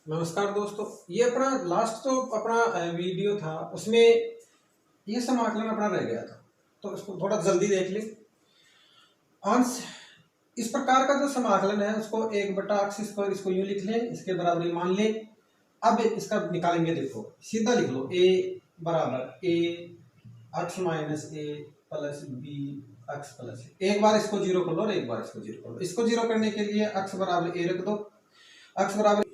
नमस्कार दोस्तों। ये अपना लास्ट तो अपना वीडियो था, उसमें ये समाकलन अपना रह गया था, तो इसको थोड़ा जल्दी देख ले। अंश इस प्रकार का जो समाकलन है उसको एक बटा अक्स स्क्वायर इसको यूं लिख ले, इसके बराबर ही मान ले। अब इसका निकालेंगे, देखो सीधा लिख लो, ए बराबर ए अक्स माइनस ए प्लस बी अक्स प्लस ए। एक बार इसको जीरो कर लो और एक बार इसको जीरो कर लो। इसको जीरो करने के लिए अक्स बराबर ए रख दो, अक्स बराबर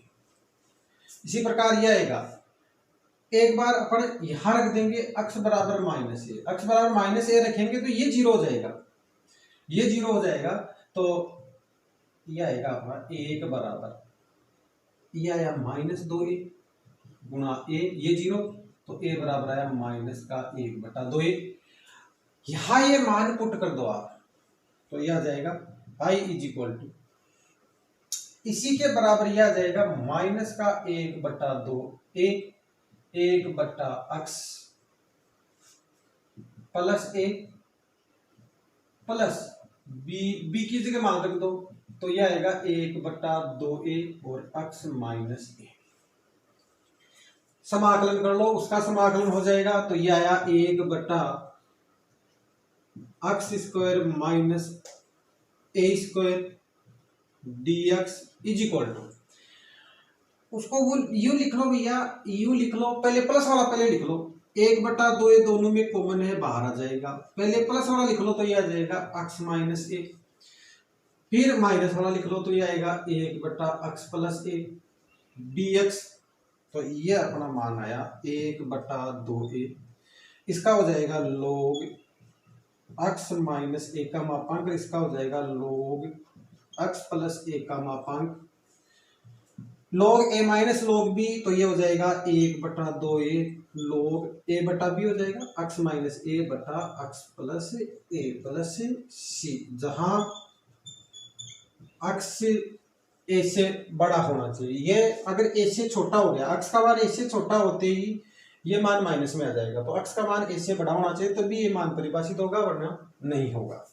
इसी प्रकार यह आएगा। एक बार अपन यहां रख देंगे अक्स बराबर माइनस ए, अक्स बराबर माइनस ए रखेंगे तो ये जीरो हो जाएगा, ये जीरो हो जाएगा। तो यह आएगा अपना एक बराबर यह आया माइनस दो ए गुणा ए, ये जीरो, तो ए बराबर आया माइनस का एक बटा दो ए। यहां ये मान पुट कर दो आप, तो यह आ जाएगा आई इज इक्वल टू, इसी के बराबर यह आ जाएगा माइनस का एक बटा दो ए, एक बटा अक्स प्लस ए प्लस बी की जगह मान रख दो, तो यह आएगा एक बटा दो ए और अक्स माइनस ए। समाकलन कर लो, उसका समाकलन हो जाएगा, तो यह आया एक बटा x square minus a square d x is equal to, उसको वो यू लिख लो भैया, यू लिख लो, पहले प्लस वाला पहले लिख लो, एक बटा दो ए दोनों में कॉमन है बाहर आ जाएगा, पहले प्लस वाला लिख लो तो ये आ जाएगा अक्स माइनस ए, फिर माइनस वाला लिख लो तो ये आएगा एक बटा अक्स प्लस ए डी एक्स। तो ये अपना मान आया एक बटा दो ए, इसका हो जाएगा लोग अक्स माइनस ए का मापांक, इसका हो जाएगा लोग अक्स प्लस ए का मापांक, लॉग ए माइनस लॉग बी, तो ये हो जाएगा एक बटा दो ए लॉग ए बटा बी हो जाएगा अक्स माइनस ए बटा अक्स प्लस ए प्लस सी, जहां अक्स ए से बड़ा होना चाहिए। ये अगर ए से छोटा हो गया, अक्स का मान ए से छोटा होते ही ये मान माइनस में आ जाएगा, तो अक्स का मान ए से बड़ा होना चाहिए तभी ये मान परिभाषित होगा, वरना नहीं होगा।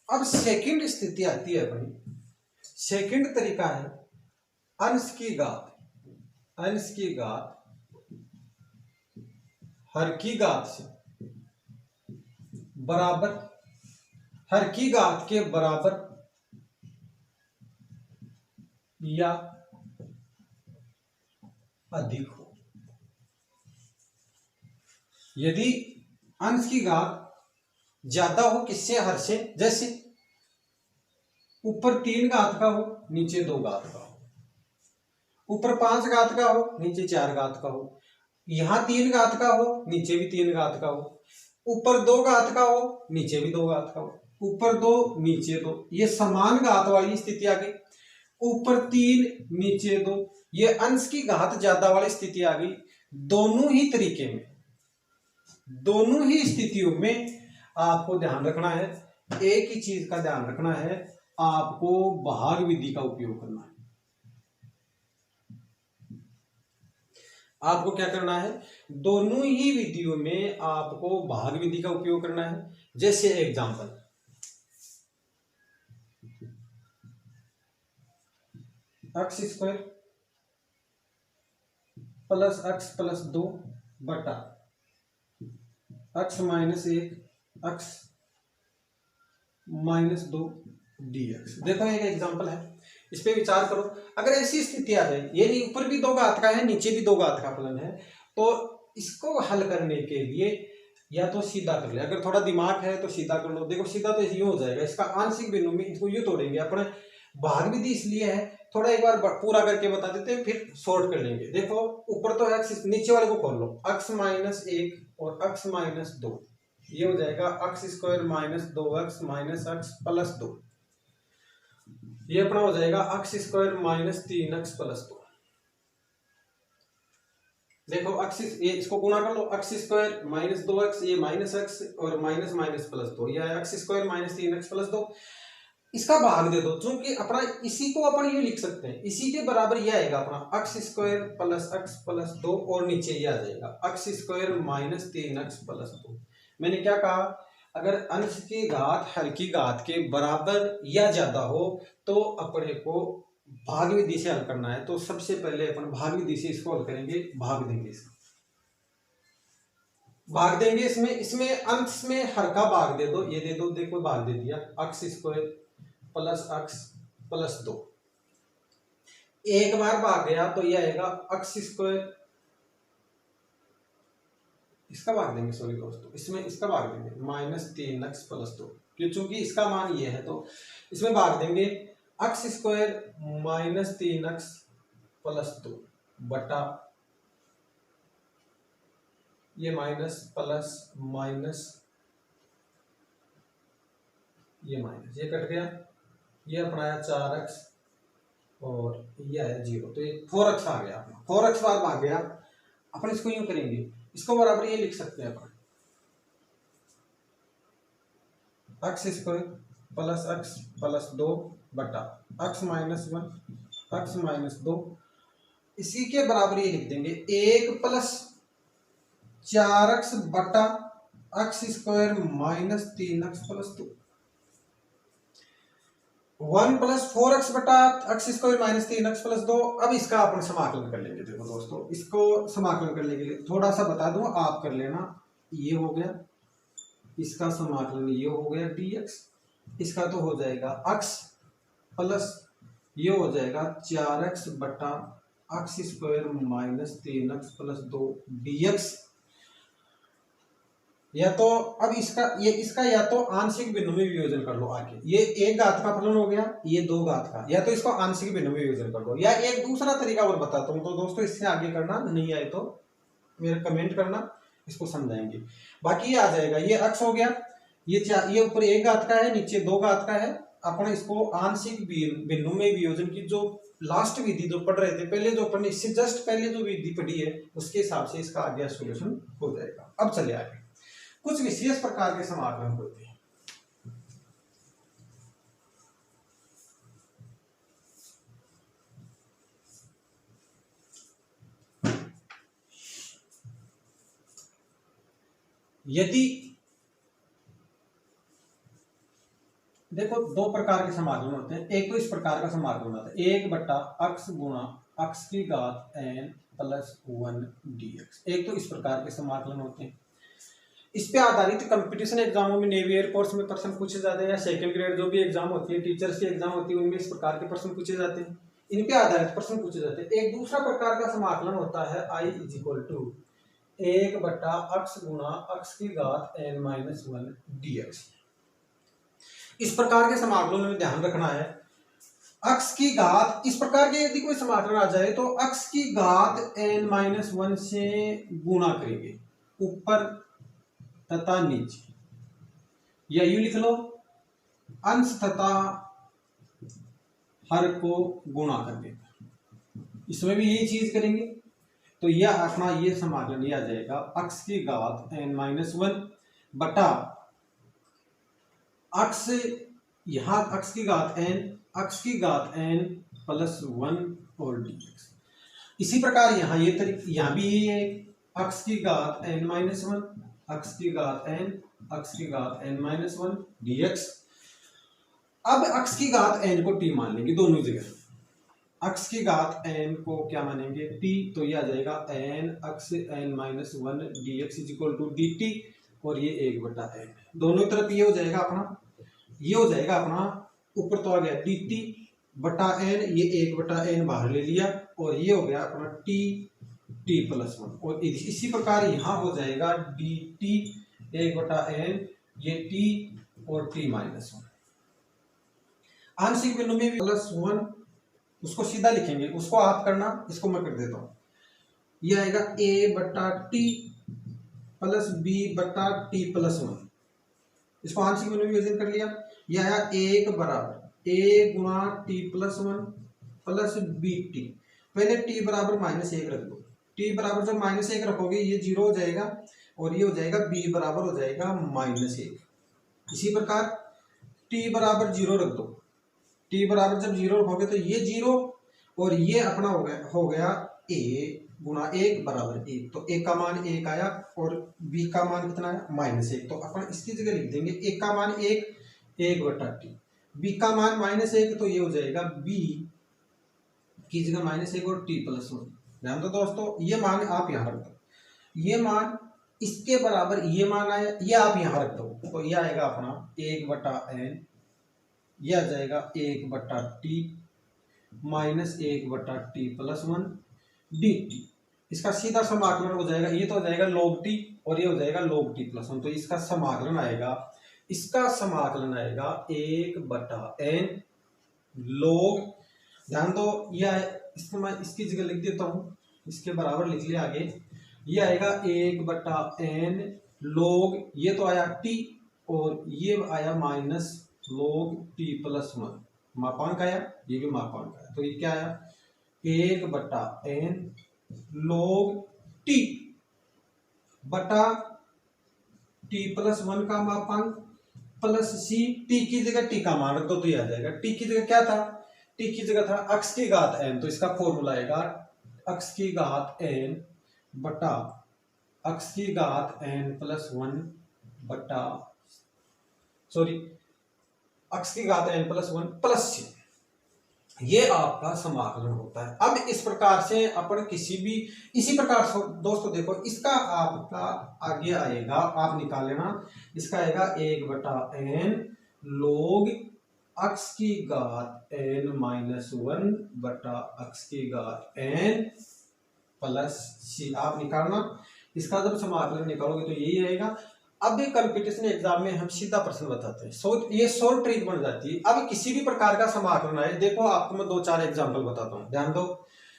अब सेकंड स्थिति आती है अपनी, सेकंड तरीका है अंश की घात, अंश की घात हर की घात से बराबर, हर की घात के बराबर या अधिक हो। यदि अंश की घात ज्यादा हो किससे, हर से, जैसे ऊपर 3 घात का हो नीचे 2 घात का हो, ऊपर 5 घात का हो नीचे 4 घात का हो, यहां 3 घात का हो नीचे भी 3 घात का हो, ऊपर 2 घात का हो नीचे भी 2 घात का हो, ऊपर 2 नीचे 2, ये समान घात वाली स्थिति आ गई। ऊपर 3 नीचे 2, ये अंश की घात ज्यादा वाली स्थिति आ गई। दोनों ही तरीके में, दोनों ही स्थितियों में आपको ध्यान रखना है, एक ही चीज का ध्यान रखना है, आपको भाग विधि का उपयोग करना है। आपको क्या करना है, दोनों ही विधियों में आपको भाग विधि का उपयोग करना है। जैसे example, x square plus x plus 2 बटा x minus 1 x minus 2 dx। देखो एक एग्जांपल है, इस पे विचार करो। अगर ऐसी स्थिति आ जाए, यानी ऊपर भी 2 घात का है नीचे भी 2 घात का फलन है, तो इसको हल करने के लिए या तो सीधा कर ले, अगर थोड़ा दिमाग है तो सीधा कर लो। देखो सीधा तो यूं हो जाएगा, इसका आंशिक बिंदु में इसको यूं तोड़ेंगे। अपने भाग विधि इसलिए है, थोड़ा एक बार पूरा करके बता देते हैं फिर शॉर्ट कर लेंगे। देखो ऊपर तो एक्स, नीचे वाले को खोल लो, अक्स माइनस 1 और अक्स माइनस 2, ये हो जाएगा अक्स स्क्वायर माइनस 2x माइनस अक्स प्लस 2, ये अपना हो जाएगा अक्स स्क्वायर माइनस 3x प्लस 2। देखो अक्स, ये इसको गुणा कर लो, अक्स स्क्वायर माइनस 2x, ये माइनस एक्स और माइनस माइनस प्लस 2, ये अक्स स्क्वायर माइनस 3x प्लस 2। इसका भाग दे दो, क्योंकि अपना इसी को अपन ये लिख सकते हैं, इसी के बराबर ये आएगा अपना अक्स स्क्वायर प्लस अक्स प्लस 2 और नीचे ये आ जाएगा अक्स स्क्वायर माइनस 3x प्लस 2। मैंने क्या कहा, अगर अंश की घात हर की घात के बराबर या ज्यादा हो तो अपने को भाग विधि से हल करना है तो सबसे पहले अपन भाग विधि से इसको हल करेंगे। भाग देंगे इसको, भाग देंगे इसमें इसमें अंश में हर का भाग दे दो, ये दे दो, देखो भाग दे दिया, x square plus x plus 2, एक बार भाग गया तो ये आएगा x स्क्वायर, इसका भाग देंगे, सॉरी दोस्तों, इसमें इसका भाग देंगे -3x प्लस 2, क्यों, चूंकि इसका मान ये है तो इसमें भाग देंगे x स्क्वायर -3x प्लस 2 बटा ये माइनस प्लस माइनस, ये माइनस, ये कट गया, ये अपना आया 4x और ये आया 0, तो ये 4x आ गया अपना, 4x बार भाग गया। अपन इसको यूं करेंगे, इसको बराबर ये लिख सकते हैं अपन x square plus x plus 2 बटा x माइनस 1 x माइनस 2, इसी के बराबर ये लिख देंगे 1 प्लस 4x बटा x square -3x plus 2, 1 plus 4x बटा x स्क्वायर -3x प्लस 2। अब इसका अपन समाकलन कर लेंगे। देखो दोस्तों, इसको समाकलन करने के लिए थोड़ा सा बता दूं, आप कर लेना। ये हो गया, इसका समाकलन ये हो गया dx, इसका तो हो जाएगा x प्लस ये हो जाएगा 4x बटा x square -3x plus 2 dx। या तो अब इसका या तो आंशिक भिन्न में वियोजन कर लो आगे, ये एक घात का फलन हो गया, ये 2 घात का, या तो इसको आंशिक भिन्न में वियोजन कर लो, या एक दूसरा तरीका और बताता हूं, तो दोस्तों इससे आगे करना नहीं आए तो मेरे कमेंट करना, इसको समझाएंगे। बाकी ये आ जाएगा, ये x हो गया, ये ऊपर 1 घात का है, नीचे 2 घात का है। अपन इसको आंशिक भिन्नों में वियोजन की जो लास्ट विधि जो पढ़ रहे थे पहले, जो अपन इससे जस्ट पहले जो विधि पढ़ी है उसके हिसाब से इसका आगे सोल्यूशन हो जाएगा। अब चले आगे, कुछ विशेष प्रकार के समाकलन होते हैं। यदि देखो 2 प्रकार के समाकलन होते हैं, एक तो इस प्रकार का समाकलन होता है 1 बटा x गुणा x की घात n प्लस 1 dx, एक तो इस प्रकार के समाकलन होते हैं। इस पे आधारित कंपटीशन एग्जामों में, नेवी एयरफोर्स में प्रश्न पूछे जाते हैं, या सेकंड ग्रेड जो भी एग्जाम होती है, टीचर्स की एग्जाम होती है, उनमें इस प्रकार के प्रश्न पूछे जाते हैं, इन पे आधारित प्रश्न पूछे जाते हैं। एक दूसरा प्रकार का समाकलन होता है I = 1 बटा x गुणा x की घात n माइनस 1 dx। इस प्रकार के समाकलों में ध्यान रखना है, x की घात, इस प्रकार के यदि कोई समाकलन आ जाए तो x की घात n माइनस 1 से गुणा करेंगे ऊपर तथा नीचे, या यूं लिख लो अंश तथा हर को गुणा करके, इसमें भी यही चीज करेंगे। तो यह अपना ये समाकलन ये आ जाएगा x की घात n माइनस 1 बटा x, यहां x की घात n प्लस 1 और dx। इसी प्रकार यहाँ ये तरीका, यहाँ भी यही है, x की घात n माइनस 1 x की घात n माइनस 1 dx। अब x की घात n को t मान लेंगे दोनों जगह, x की घात n को क्या मानेंगे t, तो ये आ जाएगा n x n minus 1 dx equal to dt, और ये 1 बटा n, दोनों तरफ ये हो जाएगा अपना, ये हो जाएगा अपना, ऊपर तो आ गया dt बटा n, ये 1 बटा n बाहर ले लिया, और ये हो गया अपना t प्लस 1, और इसी प्रकार यहाँ हो जाएगा dt 1 बटा n, ये t और t माइनस 1। आंशिक बिंदु में प्लस 1, उसको सीधा लिखेंगे, उसको आप करना, इसको मैं कर देता हूँ, ये आएगा a बटा t प्लस b बटा t प्लस 1, इसको आंशिक बिंदु में विभाजन कर लिया, ये आया 1 बराबर a गुणा t प्लस 1 प्लस bt, पहले t बराबर -1 रख दो, t बराबर जब -1 रखोगे ये 0 हो जाएगा, और ये हो जाएगा b बराबर हो जाएगा -1। इसी प्रकार t बराबर 0 रख दो, t बराबर जब 0 रखोगे तो ये 0, और ये अपना हो गया a गुणा 1 बराबर 1, तो a का मान 1 आया, और b का मान कितना है -1, तो अपन इसकी जगह लिख देंगे a का मान 1 बटा t, b का मान -1, तो ये हो जाएगा b की जगह -1 और t+1। ध्यान दो दोस्तों, ये मान आप यहाँ रख दो, ये मान इसके बराबर ये मान आया, ये आप यहाँ रख दो, तो ये आएगा अपना 1/n, ये आ जाएगा 1/t -1/t+1 dt। इसका सीधा समाकलन हो जाएगा, ये तो हो जाएगा log t और ये हो जाएगा log t+1, तो इसका समाकलन आएगा, इसका समाकलन आएगा 1/n log, ध्यान दो ये इसको मैं इसकी जगह लिख देता हूँ, इसके बराबर लिख लिया आगे, ये आएगा 1/n log, ये तो आया t और ये आया माइनस log t+1, मापांक आया, ये भी मापांक आया, तो ये क्या आया 1/n log t बटा t+1 का मापांक प्लस c, t की जगह t का मान रख दो तो ये आ जाएगा, t की जगह क्या था, t की जगह था अक्ष की घात n, तो इसका फॉर्मूला आएगा अक्ष की घात n बटा अक्ष की घात n+1 बटा अक्ष की घात n+1 प्लस c, ये आपका समाकलन होता है। अब इस प्रकार से अपन किसी भी इसी प्रकार से दोस्तों देखो, इसका आपका आगे आएगा, आप निकाल लेना, इसका आएगा 1/n log अक्ष की घात n-1 बटा अक्ष की घात n प्लस c, आप निकालना, इसका जब समाकलन निकालोगे तो यही आएगा। अब ये कंपटीशन एग्जाम में हम सीधा प्रश्न बताते हैं, ये शॉर्ट ट्रिक बन जाती है। अब किसी भी प्रकार का समाकलन आए, देखो आपको मैं 2-4 एग्जांपल बताता हूँ, ध्यान दो।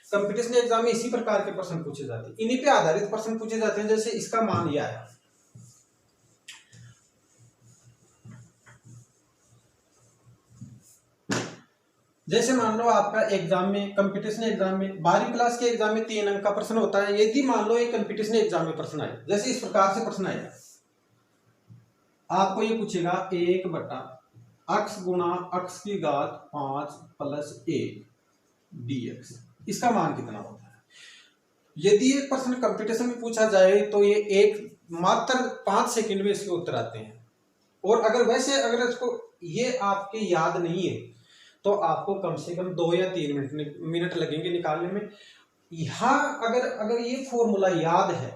कंपटीशन एग्जाम में इसी प्रकार के प्रश्न पूछे जाते हैं, इन्हीं पे आधारित प्रश्न पूछे जाते हैं। जैसे इसका मान यह आया, जैसे मान लो आपका एग्जाम में, कंपटीशन एग्जाम में 12वीं क्लास के एग्जाम में 3 अंक का प्रश्न होता है। यदि मान लो एक कंपटीशन एग्जाम में प्रश्न आए, जैसे इस प्रकार से प्रश्न आएगा, आपको ये पूछेगा 1/x गुणा अक्ष की घात 5 प्लस 1 dx, इसका मान कितना होता है। यदि एक प्रश्न कंपटीशन में पूछा जाए तो ये एक मात्र 5 सेकंड में इसके उत्तर आते हैं, और अगर वैसे अगर इसको ये आपके याद नहीं है तो आपको कम से कम 2 या 3 मिनट लगेंगे निकालने में। यहाँ अगर ये फॉर्मूला याद है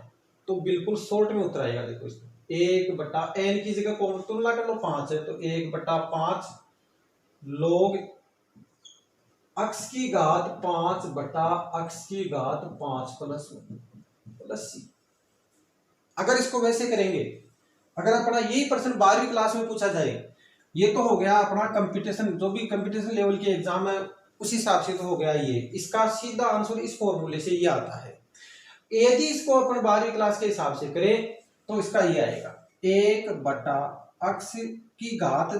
तो बिल्कुल शॉर्ट में उत्तर आएगा। देखो इसमें 1/n की जगह कौन तुलना कर लो 5 है, तो 1/5 log अक्ष की घात 5 बटा अक्ष की घात 5 प्लस c। अगर इसको वैसे करेंगे, अगर अपना यही प्रश्न 12वीं क्लास में पूछा जाए, ये तो हो गया अपना कंपटीशन, जो भी कंपटीशन लेवल के एग्जाम है उस हिसाब से तो हो गया ये, इसका सीधा आंसर इस फॉर्मूले से ये आता है। यदि इसको अपन 12वीं क्लास के हिसाब से करें तो इसका ये आएगा 1/x की घात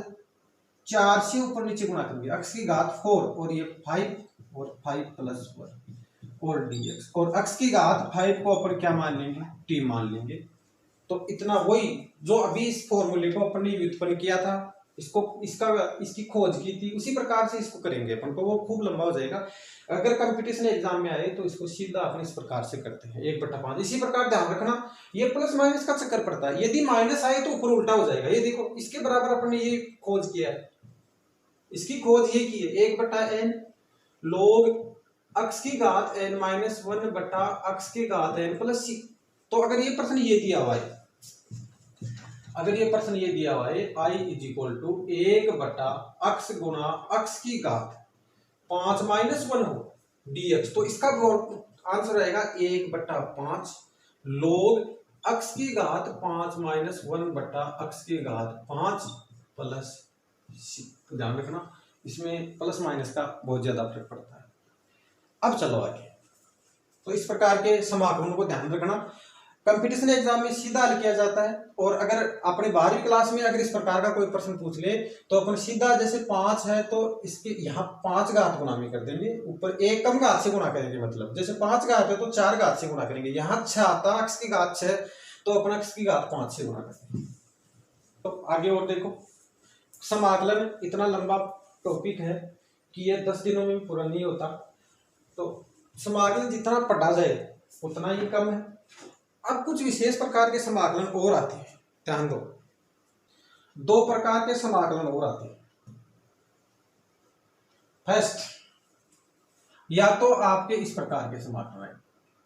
4 से ऊपर नीचे गुणा करेंगे, x की घात 4 और ये 5 और 5 प्लस 1 और dx, और x की घात 5 को अपन क्या मान लेंगे, t मान लेंगे। तो इतना वही जो अभी इस फॉर्मूले को अपन ने व्युत्पन्न किया था, इसकी खोज की थी, उसी प्रकार से इसको करेंगे अपन को, वो खूब लंबा हो जाएगा। अगर कंपटीशन एग्जाम में आए तो इसको सीधा अपन इस प्रकार से करते हैं 1/5। इसी प्रकार ध्यान रखना, ये प्लस माइनस का चक्कर पड़ता है, यदि माइनस आए तो ऊपर उल्टा हो जाएगा। ये देखो इसके बराबर अपन ने ये खोज किया है, इसकी खोज ये की है 1/n log अक्ष की घात n-1 बटा अक्ष की घात n प्लस c। तो अगर ये प्रश्न ये दिया हुआ है, अगर ये प्रश्न ये दिया हुआ है i = 1/x गुणा अक्ष की घात 5-1 हो dx, तो इसका आंसर रहेगा 1/5 log अक्ष की घात 5-1 बटा अक्ष की घात 5 प्लस c। ध्यान रखना इसमें प्लस माइनस का बहुत ज्यादा फर्क पड़ता है। अब चलो आगे, तो इस प्रकार के समाकलन को ध्यान रखना, कंपटीशन एग्जाम में सीधा हल किया जाता है। और अगर अपने 12वीं क्लास में अगर इस प्रकार का कोई प्रश्न पूछ ले तो अपन सीधा, जैसे 5 है तो इसके यहाँ 5 घात गुणा में कर देंगे, ऊपर एक कम घात से गुणा करेंगे, मतलब जैसे 5 घात है तो 4 घात से गुणा करेंगे। यहाँ 6 आता अक्ष की घात 6 तो अपन अक्ष की घात 5 से गुणा करेंगे। तो आगे और देखो, समाकलन इतना लंबा टॉपिक है कि ये 10 दिनों में पूरा नहीं होता, तो समाकलन जितना पढ़ा जाए उतना ही कम है। अब कुछ विशेष प्रकार के समाकलन और आते हैं, ध्यान दो, 2 प्रकार के समाकलन और आते हैं। फर्स्ट, या तो आपके इस प्रकार के समाकलन है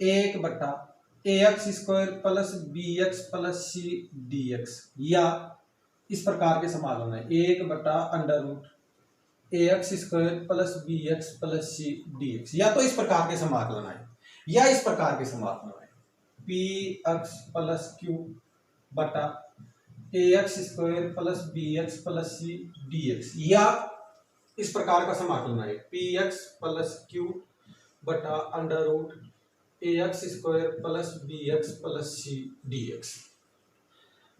1/ax² plus bx plus c dx, या इस प्रकार के समाकलन है 1/√ax² plus bx plus c dx, या तो इस प्रकार के समाकलन है या इस प्रकार के समाकलन है px प्लस q बटा ax² plus bx plus c dx, या इस प्रकार का समाकलन है px प्लस q बटा √ax² plus bx plus c dx।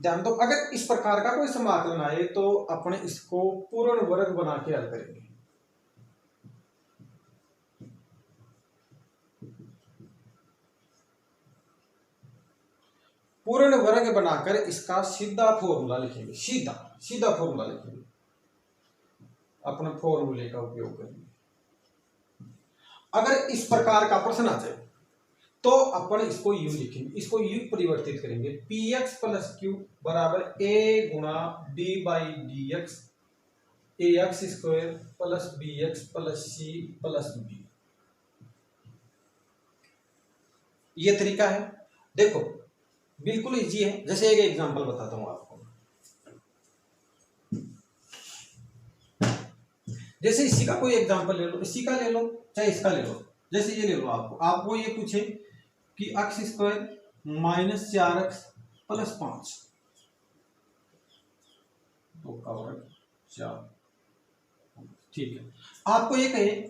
ध्यान दो, अगर इस प्रकार का कोई समाकलन आए तो अपने इसको पूर्ण वर्ग बना के हल करेंगे। पूर्ण वर्ग बनाकर इसका सीधा फॉर्मूला लिखेंगे, सीधा फॉर्मूला लिखेंगे, अपने फॉर्मूले का उपयोग करेंगे। अगर इस प्रकार का प्रश्न आ जाए तो अपन इसको यू लिखेंगे, इसको यू परिवर्तित करेंगे px प्लस क्यू बराबर a गुणा d by D x ax² plus bx plus c plus b। ये तरीका है, देखो बिल्कुल इजी है। जैसे एक एग्जांपल बताता हूं आपको, जैसे इसी का कोई एग्जांपल ले लो, इसी का ले लो चाहे इसका ले लो। जैसे ये ले लो, आपको ये पूछे कि x² माइनस 4x प्लस 5 2 का वर्ग 4, ठीक है। आपको ये कहे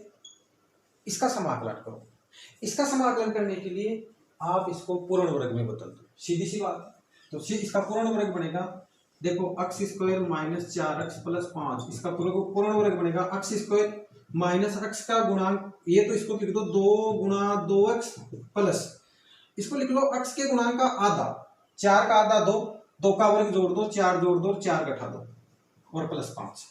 इसका समाकलन करो, इसका समाकलन करने के लिए आप इसको पूर्ण वर्ग में बदल दो, सीधी सी बात। तो इसका पूर्ण वर्ग बनेगा, देखो x² माइनस 4x प्लस 5, इसका पूर्ण वर्ग बनेगा x² माइनस x का गुणांक, ये तो इसको लिख दो 2 गुणा 2x प्लस, इसको लिख लो x के गुणांक का आधा, 4 का आधा 2, 2 का वर्ग जोड़ दो, 4 जोड़ दो, 4 घटा दो और प्लस 5।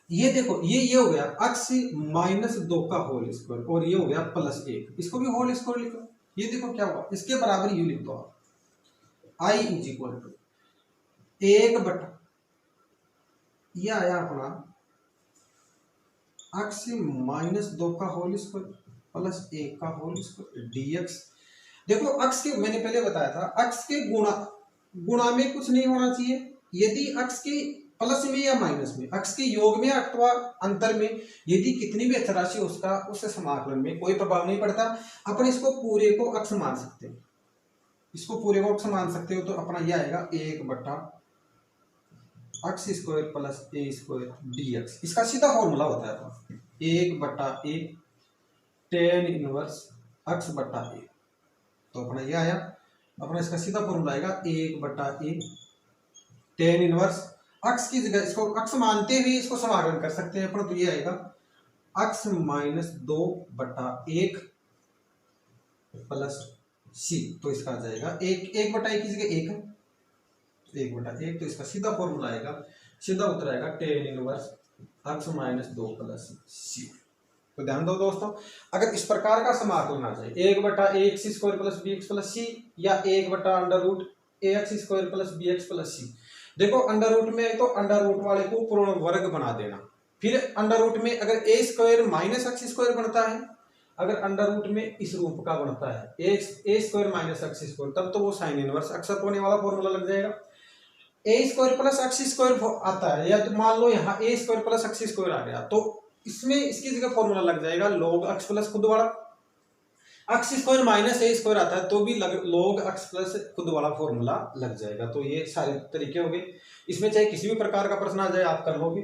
ये देखो ये हो गया x माइनस 2 का होल स्क्वायर, और ये हो गया प्लस 1, इसको भी होल स्क्वायर लिखो। ये देखो क्या हुआ, इसके बराबर यू लिख दो आप, i इज इक्वल टू 1/, ये आया अपना x माइनस 2 का होल स्क्वायर प्लस 1 का होल स्क्वायर dx। देखो x के, मैंने पहले बताया था x के गुणा में कुछ नहीं होना चाहिए, यदि x के प्लस में या माइनस में, x के योग में अथवा अंतर में यदि कितनी भी अचराशि उसका उस समाकलन में कोई प्रभाव नहीं पड़ता। अपन इसको पूरे को x मान सकते हो, इसको पूरे को x मान सकते हो, तो अपना यह आएगा 1/x² प्लस a² dx। इसका सीधा फॉर्मूला होता है 1/a tan इनवर्स x/a, तो अपना यह आया, अपना इसका सीधा फॉर्मूला आएगा 1/a tan इनवर्स x की जगह इसको x मानते हुए इसको समाकलन कर सकते हैं अपन, तो ये आएगा x माइनस 2/1 प्लस c, तो इसका आ जाएगा 1/1 की जगह 1 है, 1/1, तो इसका सीधा फॉर्मूला आएगा, सीधा उत्तर आएगा tan inverse x minus 2 plus c। तो ध्यान दो दोस्तों, अगर इस प्रकार का समाकलन आ जाए 1/ax² plus bx plus c, या 1/√ax² plus bx plus c। देखो अंडर रूट में तो अंडर रूट वाले को पूर्ण वर्ग बना देना, फिर अंडर रूट में अगर a² माइनस x² बनता है, अगर अंडर रूट में इस रूप का बनता है a² माइनस x², तब तो वो साइन इनवर्स x होने वाला फॉर्मूला लग जाएगा। a² प्लस x² आता है, या तो मान लो यहाँ a² प्लस x² आ गया, तो इसमें इसकी जगह फॉर्मूला लग जाएगा log x प्लस खुद वाला, x² माइनस a² आता है तो भी log x प्लस खुद वाला फॉर्मूला लग जाएगा। तो ये सारे तरीके हो गए, इसमें चाहे किसी भी प्रकार का प्रश्न आ जाए आप कर लोगे।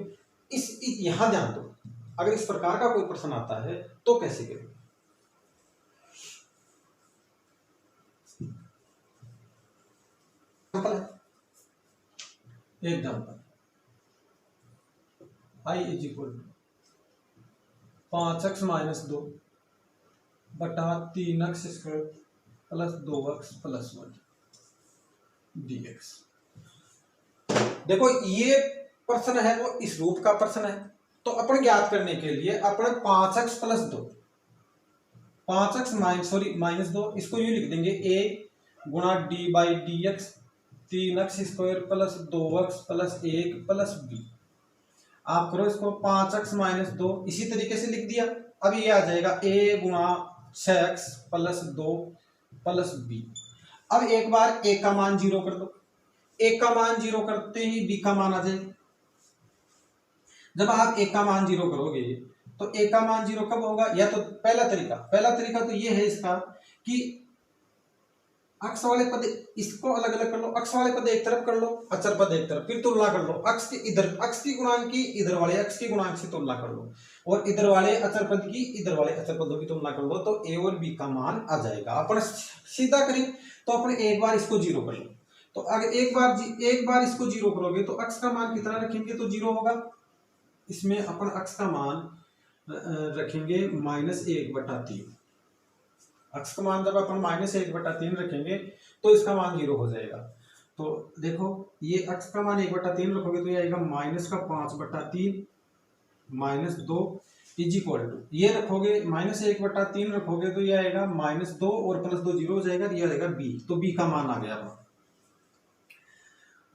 यहां ध्यान दो, अगर इस प्रकार का कोई प्रश्न आता है तो कैसे करें। Example i is equal to 5x minus 2 बटा 3x² plus 2x plus 1 dx। देखो ये प्रश्न है वो इस रूप का प्रश्न है, तो अपन ज्ञात करने के लिए अपन 5x प्लस 2, 5x माइनस 2, इसको यूं लिख देंगे a गुणा d by D x 3x² plus 2x plus 1 plus b। आप करो इसको 5x माइनस 2, इसी तरीके से लिख दिया, अब ये आ जाएगा a गुणा 6x प्लस 2 प्लस b। अब एक बार a का मान 0 कर दो, a का मान 0 करते ही b का मान आ जाएगा। जब आप a का मान 0 करोगे तो a का मान 0 कब होगा? या तो पहला तरीका तो ये है इसका कि अक्ष वाले पद इसको अलग अलग कर लो, अक्ष वाले पद एक तरफ कर लो, अचर पद एक तरफ, फिर तुलना कर लो। अक्ष के इधर अक्ष की गुणांक की इधर वाले अक्ष की गुणांक से तुलना कर लो, और इधर वाले अचर पद की इधर वाले अचर पदों की तुलना कर लो, तो a और b का मान आ जाएगा। अपन सीधा करें तो अपन एक बार इसको 0 कर लो, तो अगर एक बार इसको 0 करोगे तो अक्ष का मान कितना रखेंगे तो 0 होगा। इसमें अपन अक्ष का मान रखेंगे -1/3। अक्ष का मान जब अपन -1/3 रखेंगे तो इसका मान 0 हो जाएगा। तो देखो ये अक्ष का मान 1/3 रखोगे तो ये आएगा -5/3 -2 इज इक्वल टू, ये रखोगे -1/3 रखोगे तो ये आएगा -2 और +2 0 हो जाएगा, ये आएगा b। तो b का मान आ गया अपना,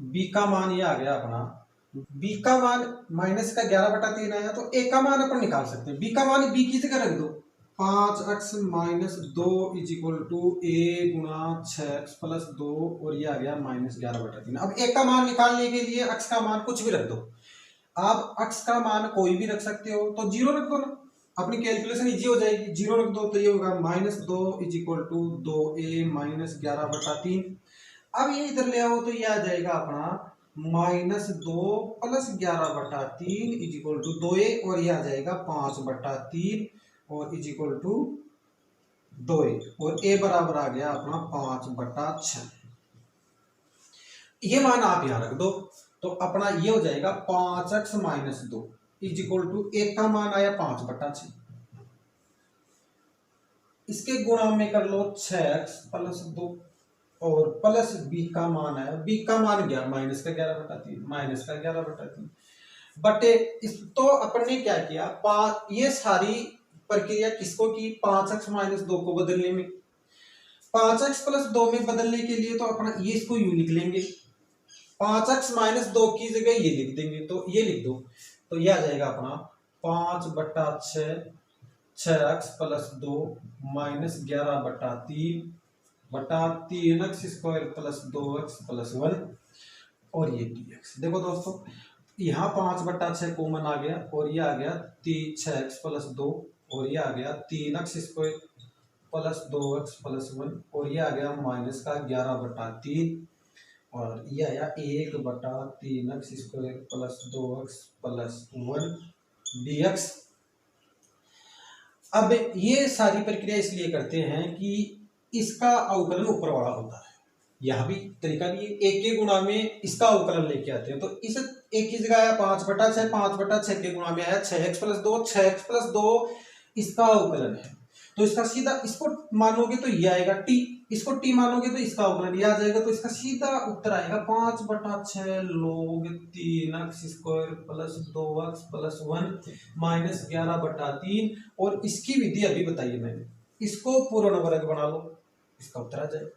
b का मान ये आ गया अपना। b का मान -11/3 आया, तो a का मान अपन निकाल सकते हैं। b का मान b की जगह रख दो, 5x - 2 is equal to a गुणा 6x प्लस 2 और ये आ गया -11/3। अब a का मान निकालने के लिए x का मान कुछ भी रख दो, आप x का मान कोई भी रख सकते हो, तो 0 रख दो ना, अपनी कैलकुलेशन इजी हो जाएगी। 0 रख दो तो ये होगा -2 इज इक्वल टू 2a -11/3। अब ये इधर ले आओ तो ये आ जाएगा अपना -2 + 11/3 इज इक्वल टू 2a, और ये आ जाएगा 5/3 और इज इक्वल टू 2a, और a बराबर आ गया अपना 5/6। ये मान आप यहां रख दो तो अपना ये हो जाएगा 5x - 2 is equal to a का मान आया 5/6, इसके गुणा में कर लो 6x प्लस 2 और प्लस b का मान आया, b का मान गया -11/3 बटे इस। तो अपन ने क्या किया, ये सारी प्रक्रिया किसको की, 5x - 2 को बदलने में। 5x + 2 में बदलने के लिए तो अपना ये इसको यूं लिख लेंगे, 5x - 2 की जगह ये लिख देंगे, तो ये लिख दो तो ये आ जाएगा अपना 5/6 6x + 2 -11/3 बटा 3x² + 2x + 1 और ये dx। देखो दोस्तों यहाँ 5/6 कॉमन आ गया और ये आ गया 6x + 2 और ये आ गया 3x² + 2x + 1 और ये आ गया -11/3 और ये आया 1/3x² + 2x + 1 dx। अब ये सारी प्रक्रिया इसलिए करते हैं कि इसका अवकलन ऊपर वाला होता है। यह भी तरीका भी एक के गुणा में इसका अवकलन लेके आते हैं, तो इस एक की जगह आया 5/6, 5/6 के गुणा में आया 6x + 2, 6x + 2 इसका अवकलन है, तो इसका सीधा इसको मानोगे तो ये आएगा t, इसको t मानोगे तो इसका अवकलन ये आ जाएगा, तो इसका सीधा उत्तर आएगा 5/6 log 3x² + 2x + 1 -11/3। और इसकी विधि अभी बताइए मैंने, इसको पूर्ण वर्ग बना लो, इसका उत्तर आ जाएगा।